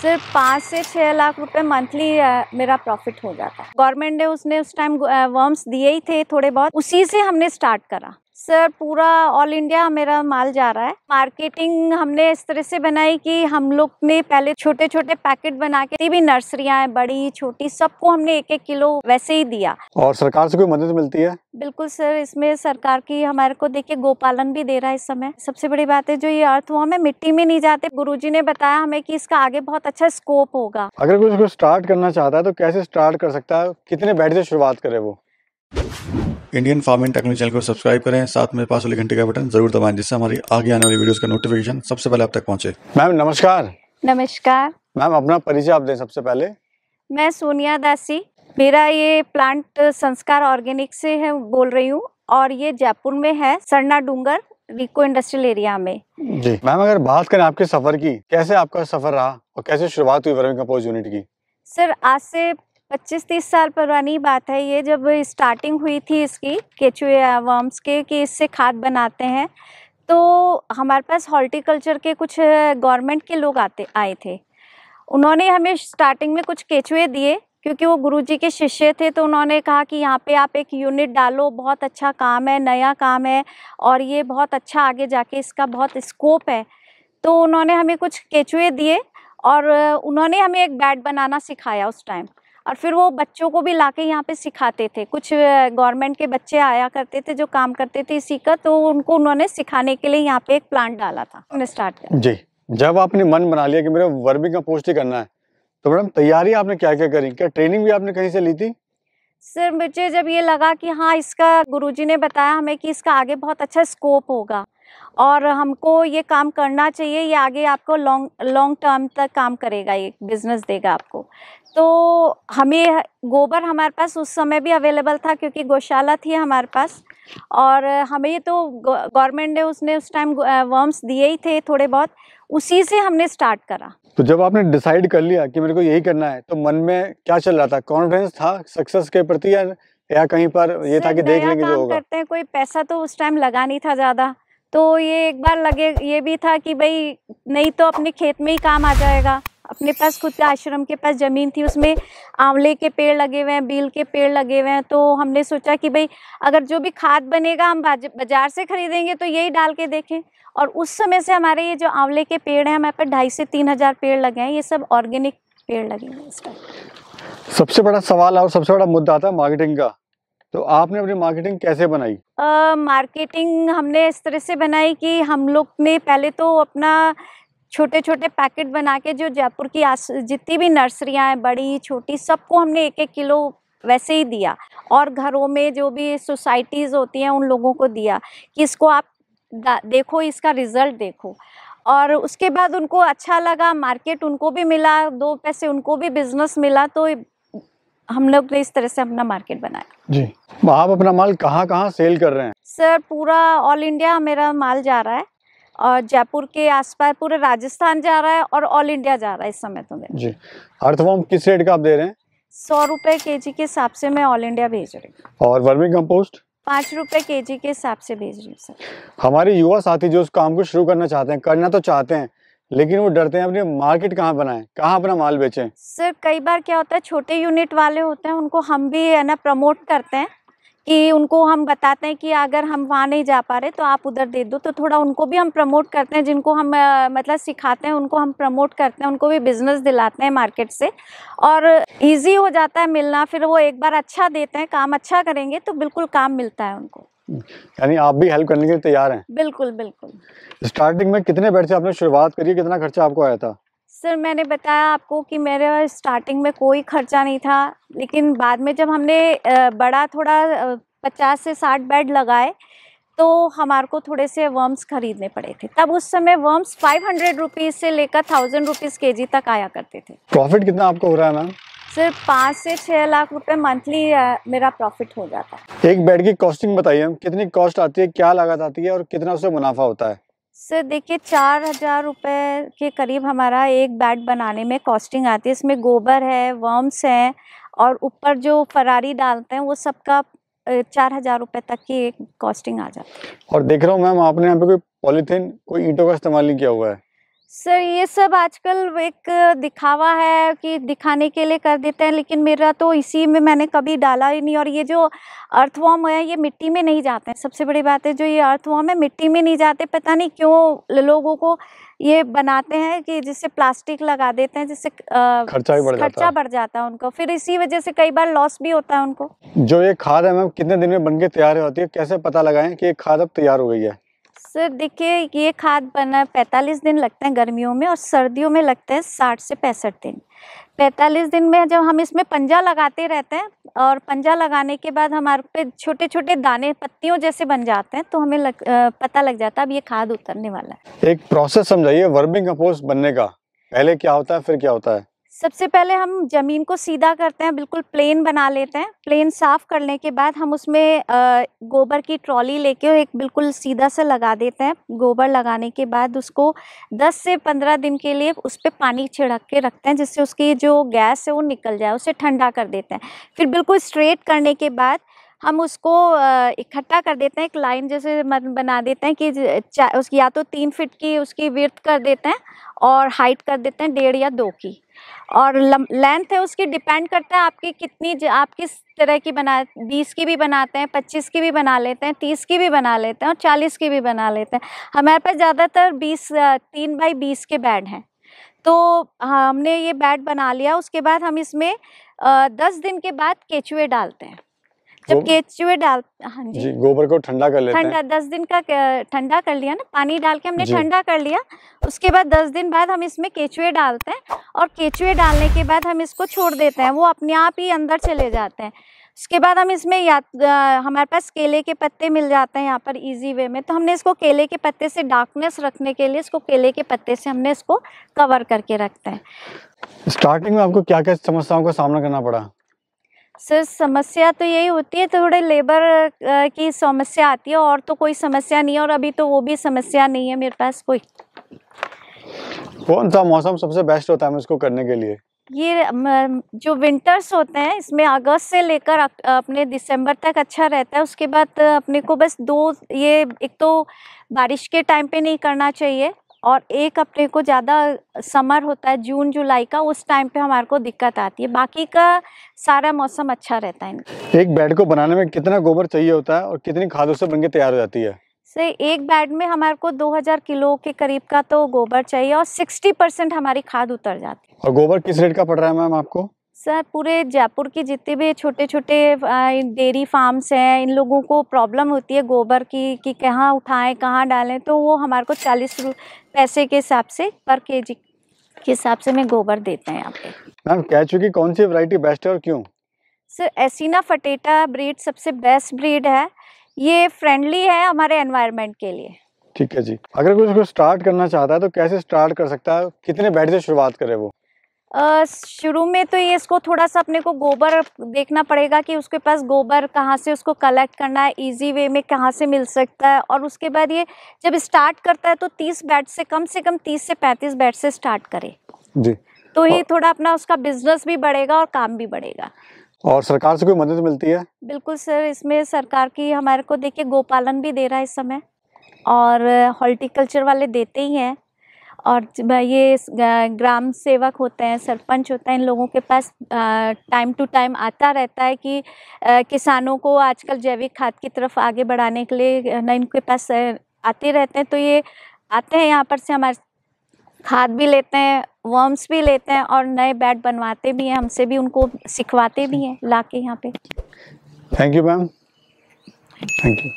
सिर्फ 5 से 6 लाख रुपए मंथली मेरा प्रॉफिट हो जाता है। गवर्नमेंट ने उसने उस टाइम वर्म्स दिए ही थे थोड़े बहुत, उसी से हमने स्टार्ट करा। सर पूरा ऑल इंडिया मेरा माल जा रहा है। मार्केटिंग हमने इस तरह से बनाई कि हम लोग ने पहले छोटे छोटे पैकेट बना के भी नर्सरियां बड़ी छोटी सबको हमने 1-1 किलो वैसे ही दिया। और सरकार से कोई मदद मिलती है? बिल्कुल सर, इसमें सरकार की हमारे को देखिए गोपालन भी दे रहा है इस समय। सबसे बड़ी बात है जो ये अर्थवर्म है मिट्टी में नहीं जाते। गुरुजी ने बताया हमें कि इसका आगे बहुत अच्छा स्कोप होगा। अगर कोई इसको स्टार्ट करना चाहता है तो कैसे स्टार्ट कर सकता है, कितने बैठ से शुरुआत करे वो? इंडियन फार्मिंग टेक्नोलॉजी चैनल को सब्सक्राइब करें, साथ में पास वाले घंटे का बटन जरूर दबाएं जिससे हमारी आगे आने वाली वीडियोस का नोटिफिकेशन सबसे पहले आप तक पहुंचे। मैम नमस्कार। नमस्कार मैम अपना परिचय आप दें सबसे पहले। मैं सोनिया दासी, मेरा ये प्लांट संस्कार ऑर्गेनिक से है बोल रही हूँ और ये जयपुर में है, सरना डूंगर रिको इंडस्ट्रियल एरिया में। जी मैम, अगर बात करें आपके सफर की, कैसे आपका सफर रहा और कैसे शुरुआत हुई वर्मी कंपोस्ट यूनिट की? सर आज से 25-30 साल पुरानी बात है ये, जब स्टार्टिंग हुई थी इसकी केचुए वर्म्स के कि इससे खाद बनाते हैं, तो हमारे पास हॉर्टिकल्चर के कुछ गवर्नमेंट के लोग आए थे। उन्होंने हमें स्टार्टिंग में कुछ केचुए दिए क्योंकि वो गुरुजी के शिष्य थे, तो उन्होंने कहा कि यहाँ पे आप एक यूनिट डालो, बहुत अच्छा काम है, नया काम है और ये बहुत अच्छा आगे जाके इसका बहुत स्कोप है। तो उन्होंने हमें कुछ केचुए दिए और उन्होंने हमें एक बैट बनाना सिखाया उस टाइम, और फिर वो बच्चों को भी लाके यहाँ पे सिखाते थे। कुछ गवर्नमेंट के बच्चे आया करते थे जो काम करते थे इसी का, तो उनको उन्होंने सिखाने के लिए यहाँ पे एक प्लांट डाला था, हमने स्टार्ट किया। जी, जब आपने मन बना लिया कि मेरे वर्मी कंपोस्ट ही करना है, तो मैडम तैयारी आपने क्या क्या करी? क्या ट्रेनिंग भी आपने कहीं से ली थी? सर मुझे जब ये लगा कि हाँ इसका गुरुजी ने बताया हमें कि इसका आगे बहुत अच्छा स्कोप होगा और हमको ये काम करना चाहिए, ये आगे आपको लॉन्ग टर्म तक काम करेगा, ये बिजनेस देगा आपको। तो हमें गोबर हमारे पास उस समय भी अवेलेबल था क्योंकि गौशाला थी हमारे पास, और हमें तो गवर्नमेंट ने उसने उस टाइम वर्म्स दिए ही थे थोड़े बहुत, उसी से हमने स्टार्ट करा। तो जब आपने डिसाइड कर लिया कि मेरे को यही करना है, तो मन में क्या चल रहा था? कॉन्फिडेंस था सक्सेस के प्रति या कहीं पर ये था कि देख लेंगे जो होगा? करते हैं, कोई पैसा तो उस टाइम लगा नहीं था ज़्यादा, तो ये एक बार लगे ये भी था कि भाई नहीं तो अपने खेत में ही काम आ जाएगा। अपने पास खुद का आश्रम के पास ज़मीन थी, उसमें आंवले के पेड़ लगे हुए हैं, बील के पेड़ लगे हुए हैं, तो हमने सोचा कि भाई अगर जो भी खाद बनेगा हम बाजार से खरीदेंगे तो यही डाल के देखें। और उस समय से हमारे ये जो आंवले के पेड़ हैं, हमारे पास 2,500 से 3,000 पेड़ लगे हैं, ये सब ऑर्गेनिक पेड़ लगे हैं इस टाइम। सबसे बड़ा सवाल और सबसे बड़ा मुद्दा आता है मार्केटिंग का, तो आपने अपनी मार्केटिंग कैसे बनाई? मार्केटिंग हमने इस तरह से बनाई कि हम लोग ने पहले तो अपना छोटे छोटे पैकेट बना के जो जयपुर की जितनी भी नर्सरियां हैं बड़ी छोटी सबको हमने 1-1 किलो वैसे ही दिया, और घरों में जो भी सोसाइटीज़ होती हैं उन लोगों को दिया कि इसको आप देखो, इसका रिजल्ट देखो। और उसके बाद उनको अच्छा लगा, मार्केट उनको भी मिला, 2 पैसे उनको भी बिजनेस मिला, तो हम लोग ने इस तरह से अपना मार्केट बनाया। जी, आप अपना माल कहाँ कहाँ सेल कर रहे हैं? सर पूरा ऑल इंडिया मेरा माल जा रहा है और जयपुर के आसपास पूरे राजस्थान जा रहा है और ऑल इंडिया जा रहा है इस समय तो मेरा। जी, अर्थवर्म किस रेट का आप दे रहे हैं? 100 रुपये केजी के हिसाब से मैं ऑल इंडिया भेज रही हूँ। और वर्मी कंपोस्ट 5 रुपये केजी के हिसाब से भेज रही हूँ सर। हमारे युवा साथी जो उस काम को शुरू करना चाहते हैं, करना तो चाहते हैं, लेकिन वो डरते हैं अपने मार्केट कहाँ बनाएं, कहाँ अपना माल बेचें? सर कई बार क्या होता है, छोटे यूनिट वाले होते हैं उनको हम भी है ना प्रमोट करते हैं कि उनको हम बताते हैं कि अगर हम वहाँ नहीं जा पा रहे तो आप उधर दे दो, तो थोड़ा उनको भी हम प्रमोट करते हैं। जिनको हम मतलब सिखाते हैं उनको हम प्रमोट करते हैं, उनको भी बिजनेस दिलाते हैं मार्केट से, और इजी हो जाता है मिलना। फिर वो एक बार अच्छा देते हैं, काम अच्छा करेंगे तो बिल्कुल काम मिलता है उनको। यानी आप भी हेल्प करने के लिए तैयार हैं? बिल्कुल बिल्कुल। स्टार्टिंग में कितने बेड से आपने शुरुआत करी, कितना खर्चा आपको आया था? सर मैंने बताया आपको कि मेरे स्टार्टिंग में कोई खर्चा नहीं था, लेकिन बाद में जब हमने बड़ा थोड़ा 50 से 60 बेड लगाए तो हमारे को थोड़े से वर्म्स खरीदने पड़े थे। तब उस समय वर्म्स 500 रुपीज़ से लेकर 1000 रुपीज़ केजी तक आया करते थे। प्रॉफिट कितना आपको हो रहा है मैम? सिर्फ 5 से 6 लाख रुपए मंथली मेरा प्रॉफिट हो जाता है। एक बेड की कॉस्टिंग बताइए हम, कितनी कॉस्ट आती है, क्या लागत आती है और कितना उससे मुनाफा होता है? सर देखिए 4000 रुपये के करीब हमारा एक बेड बनाने में कॉस्टिंग आती है। इसमें गोबर है, वर्म्स हैं और ऊपर जो फरारी डालते हैं वो सबका 4000 रुपये तक की एक कॉस्टिंग आ जाती है। और देख रहा हूँ मैम आपने यहाँ पे कोई पॉलीथीन, कोई ईंटों का इस्तेमाल नहीं किया हुआ है। सर ये सब आजकल एक दिखावा है कि दिखाने के लिए कर देते हैं, लेकिन मेरा तो इसी में मैंने कभी डाला ही नहीं। और ये जो अर्थवॉर्म है ये मिट्टी में नहीं जाते हैं, सबसे बड़ी बात है जो ये अर्थवॉर्म है मिट्टी में नहीं जाते। पता नहीं क्यों लोगों को ये बनाते हैं कि जिससे प्लास्टिक लगा देते हैं, जिससे खर्चा बढ़ जाता है उनको, फिर इसी वजह से कई बार लॉस भी होता है उनको। जो ये खाद है मैम कितने दिन में बनके तैयार होती है, कैसे पता लगाएं कि ये खाद अब तैयार हो गई है? सर देखिए ये खाद बना 45 दिन लगते हैं गर्मियों में, और सर्दियों में लगते हैं 60 से 65 दिन। 45 दिन में जब हम इसमें पंजा लगाते रहते हैं, और पंजा लगाने के बाद हमारे पे छोटे छोटे दाने पत्तियों जैसे बन जाते हैं, तो हमें पता लग जाता है अब ये खाद उतरने वाला है। एक प्रोसेस समझाइए वर्मी कंपोस्ट बनने का, पहले क्या होता है फिर क्या होता है? सबसे पहले हम जमीन को सीधा करते हैं, बिल्कुल प्लेन बना लेते हैं। प्लेन साफ करने के बाद हम उसमें गोबर की ट्रॉली लेके एक बिल्कुल सीधा से लगा देते हैं। गोबर लगाने के बाद उसको 10 से 15 दिन के लिए उस पर पानी छिड़क के रखते हैं, जिससे उसकी जो गैस है वो निकल जाए, उसे ठंडा कर देते हैं। फिर बिल्कुल स्ट्रेट करने के बाद हम उसको इकट्ठा कर देते हैं, एक लाइन जैसे बना देते हैं कि उसकी या तो 3 फीट की उसकी विड्थ कर देते हैं और हाइट कर देते हैं 1.5 या 2 की। और लेंथ है उसकी डिपेंड करता है आपकी कितनी, आप किस तरह की 20 की भी बनाते हैं, 25 की भी बना लेते हैं, 30 की भी बना लेते हैं और 40 की भी बना लेते हैं। हमारे पास ज़्यादातर 3 बाई 20 के बेड हैं। तो हमने ये बेड बना लिया, उसके बाद हम इसमें 10 दिन के बाद केचुए डालते हैं। जब केचुए हाँ जी, गोबर को ठंडा कर लेते हैं। 10 दिन का ठंडा कर लिया ना, पानी डाल के हमने ठंडा कर लिया। उसके बाद 10 दिन बाद हम इसमें केचुए डालते हैं, और केचुए डालने के बाद हम इसको छोड़ देते हैं, वो अपने आप ही अंदर चले जाते हैं। उसके बाद हम इसमें हमारे पास केले के पत्ते मिल जाते हैं यहाँ पर इजी वे में, तो हमने इसको केले के पत्ते से डार्कनेस रखने के लिए इसको केले के पत्ते से हमने इसको कवर करके रखते हैं। स्टार्टिंग में आपको क्या क्या समस्याओं का सामना करना पड़ा? सर समस्या तो यही होती है, थोड़े लेबर की समस्या आती है, और तो कोई समस्या नहीं है, और अभी तो वो भी समस्या नहीं है मेरे पास कोई। कौन सा मौसम सबसे बेस्ट होता है इसको करने के लिए? ये जो विंटर्स होते हैं इसमें अगस्त से लेकर अपने दिसंबर तक अच्छा रहता है। उसके बाद अपने को बस ये एक तो बारिश के टाइम पे नहीं करना चाहिए, और एक अपने को ज़्यादा समर होता है जून जुलाई का, उस टाइम पे हमारे को दिक्कत आती है। बाकी का सारा मौसम अच्छा रहता है। एक बेड को बनाने में कितना गोबर चाहिए होता है और कितनी खाद उससे बनके तैयार हो जाती है? सर एक बेड में हमारे को 2000 किलो के करीब का तो गोबर चाहिए, और 60% हमारी खाद उतर जाती है। और गोबर किस रेट का पड़ रहा है मैम आपको? सर पूरे जयपुर की जितने भी छोटे छोटे डेयरी फार्म्स हैं, इन लोगों को प्रॉब्लम होती है गोबर की कि कहाँ उठाएं कहाँ डालें, तो वो हमारे को 40 पैसे के हिसाब से पर केजी के हिसाब से में गोबर देते हैं यहाँ पे। मैम केचुए की कौन सी वैरायटी बेस्ट है और क्यों? सर एसिना फटेटा ब्रीड सबसे बेस्ट ब्रीड है, ये फ्रेंडली है हमारे एनवायरनमेंट के लिए। ठीक है जी। अगर कोई इसको स्टार्ट करना चाहता है तो कैसे स्टार्ट कर सकता है, कितने बेड से शुरुआत करे वो? शुरू में तो ये इसको थोड़ा सा अपने को गोबर देखना पड़ेगा कि उसके पास गोबर कहाँ से उसको कलेक्ट करना है, इजी वे में कहाँ से मिल सकता है। और उसके बाद ये जब स्टार्ट करता है तो 30 बेड से कम 30 से 35 बेड से स्टार्ट करे जी, तो ये थोड़ा अपना उसका बिजनेस भी बढ़ेगा और काम भी बढ़ेगा। और सरकार से कोई मदद मिलती है? बिल्कुल सर, इसमें सरकार की हमारे को देखिए गोपालन भी दे रहा है इस समय, और हॉर्टिकल्चर वाले देते ही हैं, और ये ग्राम सेवक होते हैं, सरपंच होता है, इन लोगों के पास टाइम टू टाइम आता रहता है कि किसानों को आजकल जैविक खाद की तरफ आगे बढ़ाने के लिए न इनके पास आते रहते हैं। तो ये आते हैं यहाँ पर से हमारे खाद भी लेते हैं, वर्म्स भी लेते हैं, और नए बेड बनवाते भी हैं हमसे, भी उनको सिखवाते भी हैं लाके यहाँ पे। Thank you ma'am, thank you.